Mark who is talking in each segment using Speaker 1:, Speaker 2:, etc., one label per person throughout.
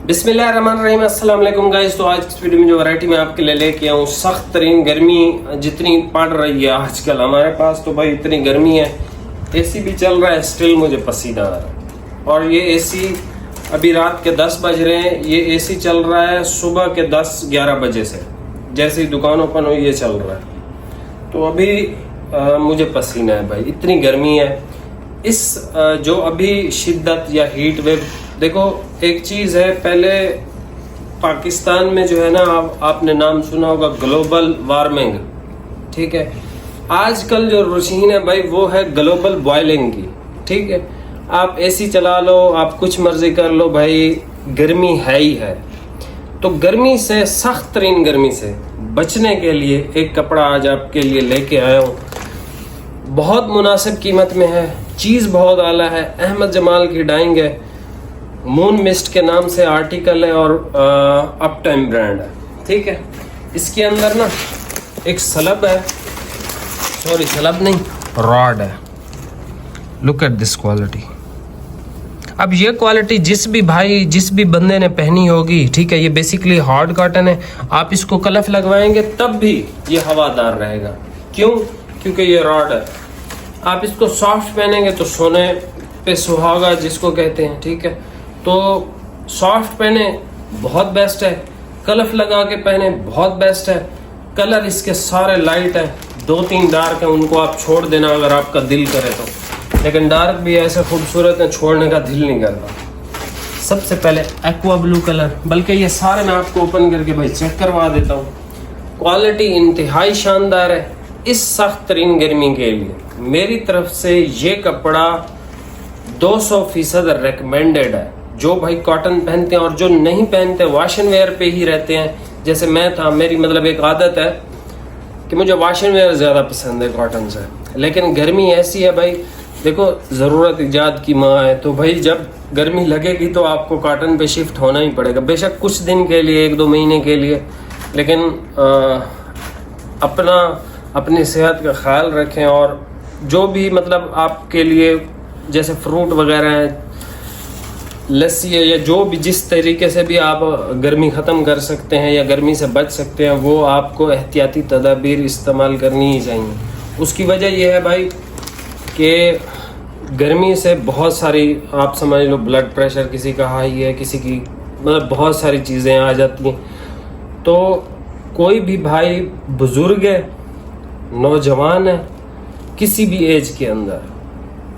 Speaker 1: बिस्मिल्लाहिर्रहमानिर्रहीम, अस्सलाम वालेकुम गाइस। तो आज इस वीडियो में जो वैरायटी मैं आपके लिए लेके आऊँ, सख्त तरीन गर्मी जितनी पड़ रही है आजकल हमारे पास, तो भाई इतनी गर्मी है, एसी भी चल रहा है, स्टिल मुझे पसीना आ रहा है। और ये एसी अभी रात के 10 बज रहे हैं, ये एसी चल रहा है सुबह के 10-11 बजे से, जैसे ही दुकान ओपन हुई ये चल रहा है। तो अभी मुझे पसीना है भाई, इतनी गर्मी है। इस जो अभी शिद्दत या हीट वेव, देखो एक चीज़ है, पहले पाकिस्तान में जो है ना, आपने नाम सुना होगा ग्लोबल वार्मिंग, ठीक है। आजकल जो रुझान है भाई वो है ग्लोबल बॉयलिंग की, ठीक है। आप एसी चला लो, आप कुछ मर्जी कर लो भाई, गर्मी है ही है। तो गर्मी से, सख्त तरीन गर्मी से बचने के लिए एक कपड़ा आज आपके लिए लेके आया हूँ। बहुत मुनासिब कीमत में है, चीज़ बहुत आला है, अहमद जमाल की डाइंग है, मून मिस्ट के नाम से आर्टिकल है और अप टाइम ब्रांड है, ठीक है। इसके अंदर ना एक सलब है, सॉरी सलब नहीं, रॉड है। Look at this quality. अब ये क्वालिटी जिस भी बंदे ने पहनी होगी, ठीक है, ये बेसिकली हार्ड कॉटन है। आप इसको कलफ लगवाएंगे तब भी ये हवादार रहेगा। क्यों? क्योंकि ये रॉड है। आप इसको सॉफ्ट पहनेंगे तो सोने पे सुहागा जिसको कहते हैं, ठीक है। तो सॉफ्ट पहने बहुत बेस्ट है, कलफ लगा के पहने बहुत बेस्ट है। कलर इसके सारे लाइट है, 2-3 डार्क है, उनको आप छोड़ देना अगर आपका दिल करे तो, लेकिन डार्क भी ऐसे खूबसूरत है, छोड़ने का दिल नहीं करता। सबसे पहले एक्वा ब्लू कलर, बल्कि ये सारे मैं आपको ओपन करके भाई चेक करवा देता हूँ। क्वालिटी इंतहाई शानदार है। इस सख्त तरीन गर्मी के लिए मेरी तरफ से ये कपड़ा 200% रिकमेंडेड है। जो भाई कॉटन पहनते हैं और जो नहीं पहनते, वॉश एंड वेयर पे ही रहते हैं, जैसे मैं था, मेरी मतलब एक आदत है कि मुझे वॉश एंड वेयर ज़्यादा पसंद है कॉटन से। लेकिन गर्मी ऐसी है भाई, देखो ज़रूरत इजाद की माँ है, तो भाई जब गर्मी लगेगी तो आपको कॉटन पे शिफ्ट होना ही पड़ेगा, बेशक कुछ दिन के लिए, 1-2 महीने के लिए। लेकिन अपनी सेहत का ख्याल रखें, और जो भी मतलब आपके लिए जैसे फ्रूट वगैरह है, लस्सी है, या जो भी जिस तरीके से भी आप गर्मी ख़त्म कर सकते हैं या गर्मी से बच सकते हैं, वो आपको एहतियाती तदाबीर इस्तेमाल करनी ही चाहिए। उसकी वजह यह है भाई कि गर्मी से बहुत सारी, आप समझ लो, ब्लड प्रेशर किसी का हाई है, किसी की मतलब बहुत सारी चीज़ें आ जाती हैं। तो कोई भी भाई बुज़ुर्ग है, नौजवान है, किसी भी एज के अंदर,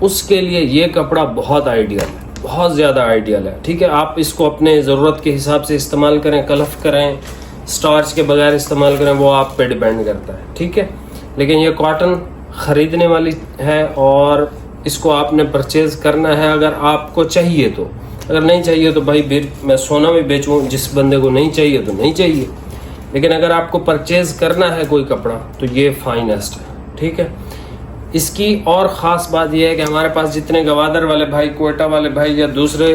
Speaker 1: उसके लिए ये कपड़ा बहुत आइडियल है, बहुत ज़्यादा आइडियल है, ठीक है। आप इसको अपने ज़रूरत के हिसाब से इस्तेमाल करें, कलफ करें, स्टार्च के बगैर इस्तेमाल करें, वो आप पे डिपेंड करता है, ठीक है। लेकिन ये कॉटन ख़रीदने वाली है और इसको आपने परचेज़ करना है अगर आपको चाहिए तो। अगर नहीं चाहिए तो भाई मैं सोना भी बेचूँ, जिस बंदे को नहीं चाहिए तो नहीं चाहिए। लेकिन अगर आपको परचेज़ करना है कोई कपड़ा तो ये फाइनेस्ट है, ठीक है। इसकी और ख़ास बात यह है कि हमारे पास जितने गवादर वाले भाई, कोयटा वाले भाई या दूसरे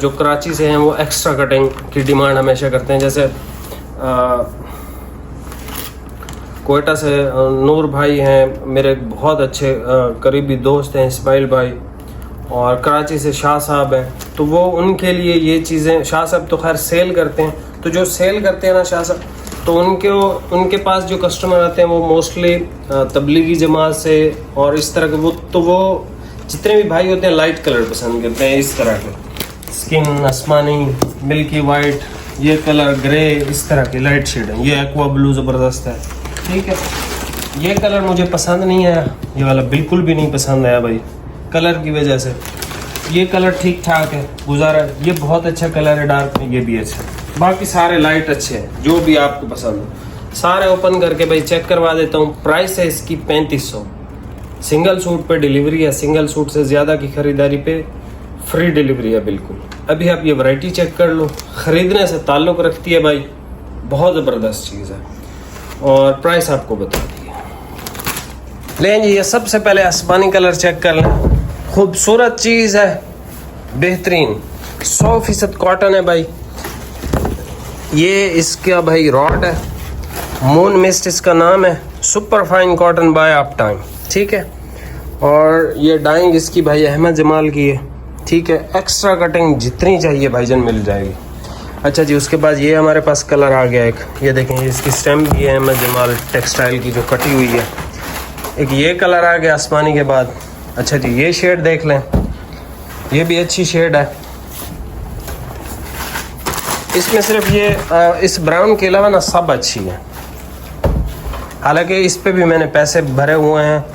Speaker 1: जो कराची से हैं, वो एक्स्ट्रा कटिंग की डिमांड हमेशा करते हैं। जैसे कोयटा से नूर भाई हैं, मेरे बहुत अच्छे करीबी दोस्त हैं, इस्माइल भाई, और कराची से शाह साहब हैं। तो वो उनके लिए ये चीज़ें, शाह साहब तो खैर सेल करते हैं, तो जो सेल करते हैं ना शाह साहब, तो उनके पास जो कस्टमर आते हैं वो मोस्टली तबलीगी जमात से और इस तरह के, वो जितने भी भाई होते हैं लाइट कलर पसंद करते हैं, इस तरह के स्किन आसमानी, मिल्की वाइट, ये कलर ग्रे, इस तरह की लाइट शेड है। ये एक्वा ब्लू ज़बरदस्त है, ठीक है। ये कलर मुझे पसंद नहीं आया, ये वाला बिल्कुल भी नहीं पसंद आया भाई, कलर की वजह से। ये कलर ठीक ठाक है, गुजारा है। ये बहुत अच्छा कलर है, डार्क में ये भी अच्छा है। बाकी सारे लाइट अच्छे हैं, जो भी आपको पसंद हो सारे ओपन करके भाई चेक करवा देता हूँ। प्राइस है इसकी 3500। सिंगल सूट पे डिलीवरी है, सिंगल सूट से ज़्यादा की ख़रीदारी पे फ्री डिलीवरी है बिल्कुल। अभी आप ये वैरायटी चेक कर लो, ख़रीदने से ताल्लुक़ रखती है भाई, बहुत ज़बरदस्त चीज़ है। और प्राइस आपको बता दी लें जी। ये सबसे पहले आसमानी कलर चेक कर लें, खूबसूरत चीज़ है, बेहतरीन, 100% कॉटन है भाई। ये इसका भाई रॉड है, मून मिस्ट इसका नाम है, super fine cotton bye up time, ठीक है। और ये डाइंग इसकी भाई अहमद जमाल की है, ठीक है। एक्स्ट्रा कटिंग जितनी चाहिए भाईजान मिल जाएगी। अच्छा जी, उसके बाद ये हमारे पास कलर आ गया एक, ये देखें इसकी स्टैम्प भी है अहमद जमाल टेक्सटाइल की जो कटी हुई है। एक ये कलर आ गया आसमानी के बाद। अच्छा जी, ये शेड देख लें, ये भी अच्छी शेड है। इसमें सिर्फ ये इस ब्राउन के अलावा ना सब अच्छी है, हालांकि इस पे भी मैंने पैसे भरे हुए हैं।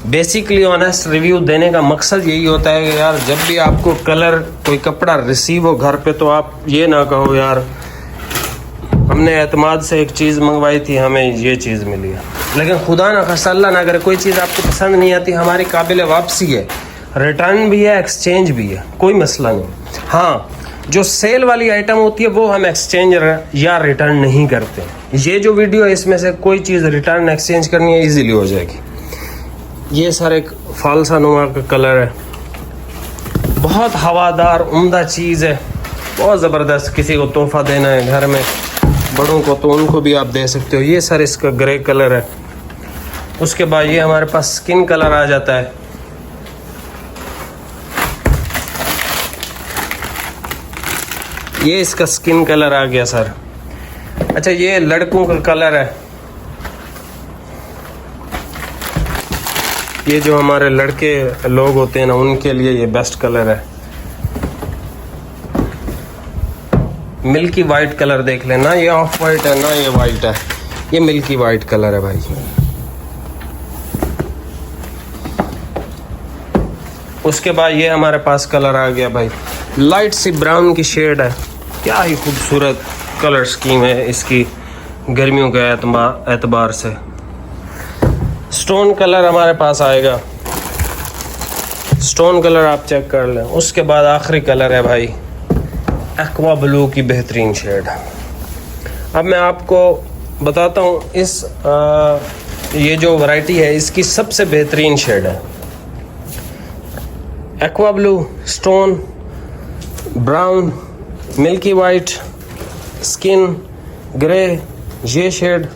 Speaker 1: बेसिकली ऑनेस्ट रिव्यू देने का मकसद यही होता है कि यार जब भी आपको कलर कोई कपड़ा रिसीव हो घर पे तो आप ये ना कहो यार हमने एतमाद से एक चीज़ मंगवाई थी हमें ये चीज़ मिली है। लेकिन खुदा ना खास्ता अल्लाह ना करे कोई चीज़ आपको पसंद नहीं आती, हमारी काबिल वापसी है, रिटर्न भी है, एक्सचेंज भी है, कोई मसला नहीं। हाँ, जो सेल वाली आइटम होती है वो हम एक्सचेंज या रिटर्न नहीं करते। ये जो वीडियो है इसमें से कोई चीज़ रिटर्न एक्सचेंज करनी है इजीली हो जाएगी। ये सर एक फालसा नुमा का कलर है, बहुत हवादार उम्दा चीज़ है, बहुत ज़बरदस्त। किसी को तोहफा देना है घर में बड़ों को तो उनको भी आप दे सकते हो। ये सर इसका ग्रे कलर है। उसके बाद ये हमारे पास स्किन कलर आ जाता है। ये इसका स्किन कलर आ गया सर। अच्छा, ये लड़कों का कलर है, ये जो हमारे लड़के लोग होते हैं ना उनके लिए ये बेस्ट कलर है। मिल्की वाइट कलर देख लेना, ये ऑफ वाइट है ना ये वाइट है, ये मिल्की वाइट कलर है भाई। उसके बाद ये हमारे पास कलर आ गया भाई, लाइट सी ब्राउन की शेड है। क्या ही खूबसूरत कलर स्कीम है इसकी गर्मियों के एतबार से। स्टोन कलर हमारे पास आएगा, स्टोन कलर आप चेक कर लें। उसके बाद आखिरी कलर है भाई एक्वा ब्लू की बेहतरीन शेड। अब मैं आपको बताता हूँ इस ये जो वैरायटी है इसकी सबसे बेहतरीन शेड है aqua blue, stone, brown, milky white, skin, grey, ये शेड,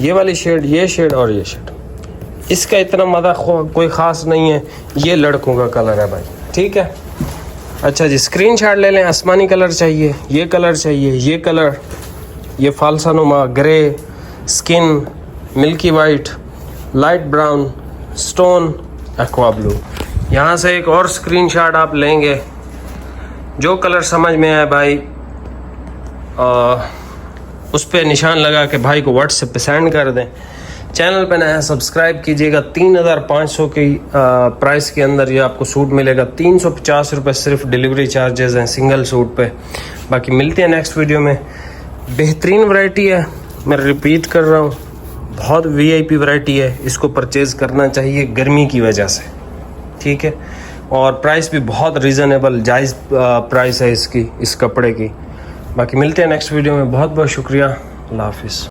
Speaker 1: ये वाली शेड, ये शेड और ये शेड। इसका इतना मज़ा कोई ख़ास नहीं है, ये लड़कों का कलर है भाई, ठीक है। अच्छा जी, स्क्रीनशॉट ले लें। आसमानी कलर चाहिए, ये कलर चाहिए, ये कलर, ये फालसा नुमा, grey, skin, milky white, light brown, stone, aqua blue. यहाँ से एक और स्क्रीनशॉट आप लेंगे, जो कलर समझ में आए भाई उस पर निशान लगा के भाई को व्हाट्सएप पे सेंड कर दें। चैनल पे नया सब्सक्राइब कीजिएगा। 3500 की प्राइस के अंदर ये आपको सूट मिलेगा। 350 रुपये सिर्फ डिलीवरी चार्जेस हैं सिंगल सूट पे। बाकी मिलते हैं नेक्स्ट वीडियो में। बेहतरीन वैरायटी है, मैं रिपीट कर रहा हूँ, बहुत VIP वैरायटी है, इसको परचेज़ करना चाहिए गर्मी की वजह से, ठीक है। और प्राइस भी बहुत रीज़नेबल जायज़ प्राइस है इसकी, इस कपड़े की। बाकी मिलते हैं नेक्स्ट वीडियो में। बहुत बहुत शुक्रिया, अल्लाह हाफिज़।